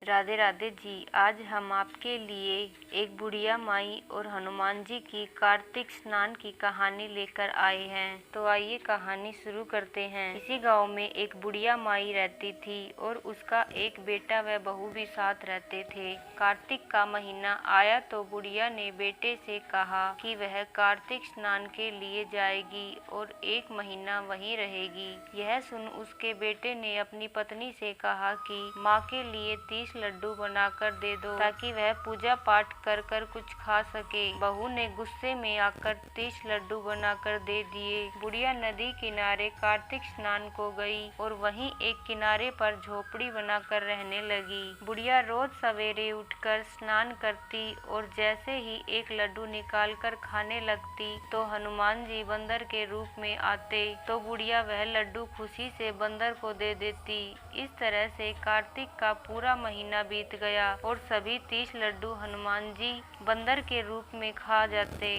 राधे राधे जी। आज हम आपके लिए एक बुढ़िया माई और हनुमान जी की कार्तिक स्नान की कहानी लेकर आए हैं। तो आइए कहानी शुरू करते हैं। इसी गांव में एक बुढ़िया माई रहती थी और उसका एक बेटा व बहू भी साथ रहते थे। कार्तिक का महीना आया तो बुढ़िया ने बेटे से कहा कि वह कार्तिक स्नान के लिए जाएगी और एक महीना वहीं रहेगी। यह सुन उसके बेटे ने अपनी पत्नी से कहा कि माँ के लिए 30 लड्डू बनाकर दे दो ताकि वह पूजा पाठ कर कर कुछ खा सके। बहू ने गुस्से में आकर 30 लड्डू बनाकर दे दिए। बुढ़िया नदी किनारे कार्तिक स्नान को गई और वहीं एक किनारे पर झोपड़ी बनाकर रहने लगी। बुढ़िया रोज सवेरे उठकर स्नान करती और जैसे ही एक लड्डू निकाल कर खाने लगती तो हनुमान जी बंदर के रूप में आते तो बुढ़िया वह लड्डू खुशी से बंदर को दे देती। इस तरह से कार्तिक का पूरा महीना बीत गया और सभी 30 लड्डू हनुमान जी बंदर के रूप में खा जाते।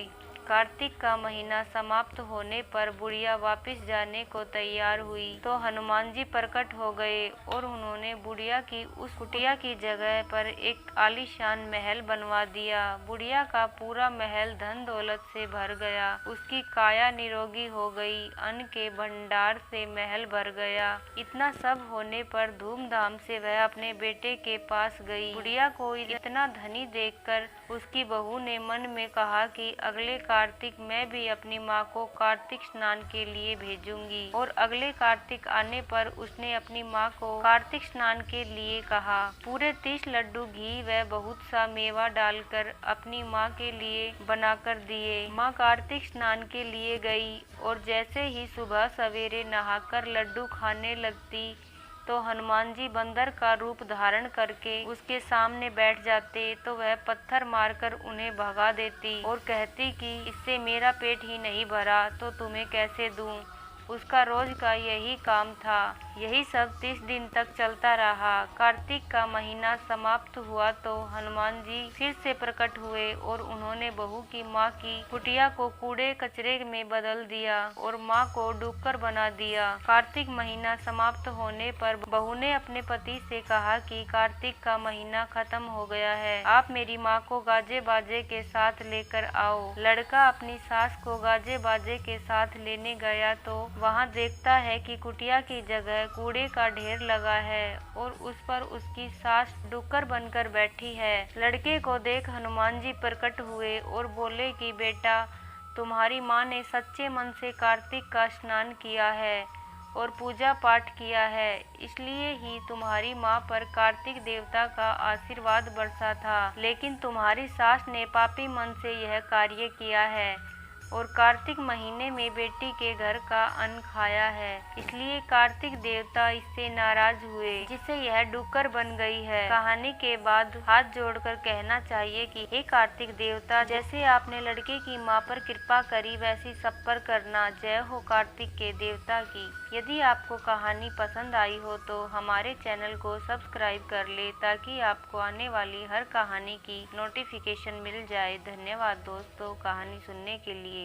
कार्तिक का महीना समाप्त होने पर बुढ़िया वापस जाने को तैयार हुई तो हनुमान जी प्रकट हो गए और उन्होंने बुढ़िया की उस कुटिया की जगह पर एक आलीशान महल बनवा दिया। बुढ़िया का पूरा महल धन दौलत से भर गया। उसकी काया निरोगी हो गई। अन्न के भंडार से महल भर गया। इतना सब होने पर धूमधाम से वह अपने बेटे के पास गई। बुढ़िया को इतना धनी देखकर उसकी बहू ने मन में कहा कि अगले कार्तिक मैं भी अपनी माँ को कार्तिक स्नान के लिए भेजूंगी। और अगले कार्तिक आने पर उसने अपनी माँ को कार्तिक स्नान के लिए कहा। पूरे 30 लड्डू घी व बहुत सा मेवा डालकर अपनी माँ के लिए बनाकर दिए। माँ कार्तिक स्नान के लिए गई और जैसे ही सुबह सवेरे नहाकर लड्डू खाने लगती तो हनुमान जी बंदर का रूप धारण करके उसके सामने बैठ जाते तो वह पत्थर मारकर उन्हें भगा देती और कहती कि इससे मेरा पेट ही नहीं भरा तो तुम्हें कैसे दूं। उसका रोज का यही काम था। यही सब 30 दिन तक चलता रहा। कार्तिक का महीना समाप्त हुआ तो हनुमान जी फिर से प्रकट हुए और उन्होंने बहू की माँ की कुटिया को कूड़े कचरे में बदल दिया और माँ को डूबकर बना दिया। कार्तिक महीना समाप्त होने पर बहू ने अपने पति से कहा कि कार्तिक का महीना खत्म हो गया है, आप मेरी माँ को गाजे बाजे के साथ लेकर आओ। लड़का अपनी सास को गाजे बाजे के साथ लेने गया तो वहाँ देखता है कि कुटिया की जगह कूड़े का ढेर लगा है और उस पर उसकी सास डुक्कर बनकर बैठी है। लड़के को देख हनुमान जी प्रकट हुए और बोले कि बेटा, तुम्हारी माँ ने सच्चे मन से कार्तिक का स्नान किया है और पूजा पाठ किया है, इसलिए ही तुम्हारी माँ पर कार्तिक देवता का आशीर्वाद बरसा था। लेकिन तुम्हारी सास ने पापी मन से यह कार्य किया है और कार्तिक महीने में बेटी के घर का अन्न खाया है, इसलिए कार्तिक देवता इससे नाराज हुए जिससे यह डुक्कर बन गई है। कहानी के बाद हाथ जोड़कर कहना चाहिए कि हे कार्तिक देवता, जैसे आपने लड़के की माँ पर कृपा करी वैसी सब पर करना। जय हो कार्तिक के देवता की। यदि आपको कहानी पसंद आई हो तो हमारे चैनल को सब्सक्राइब कर ले ताकि आपको आने वाली हर कहानी की नोटिफिकेशन मिल जाए। धन्यवाद दोस्तों कहानी सुनने के लिए।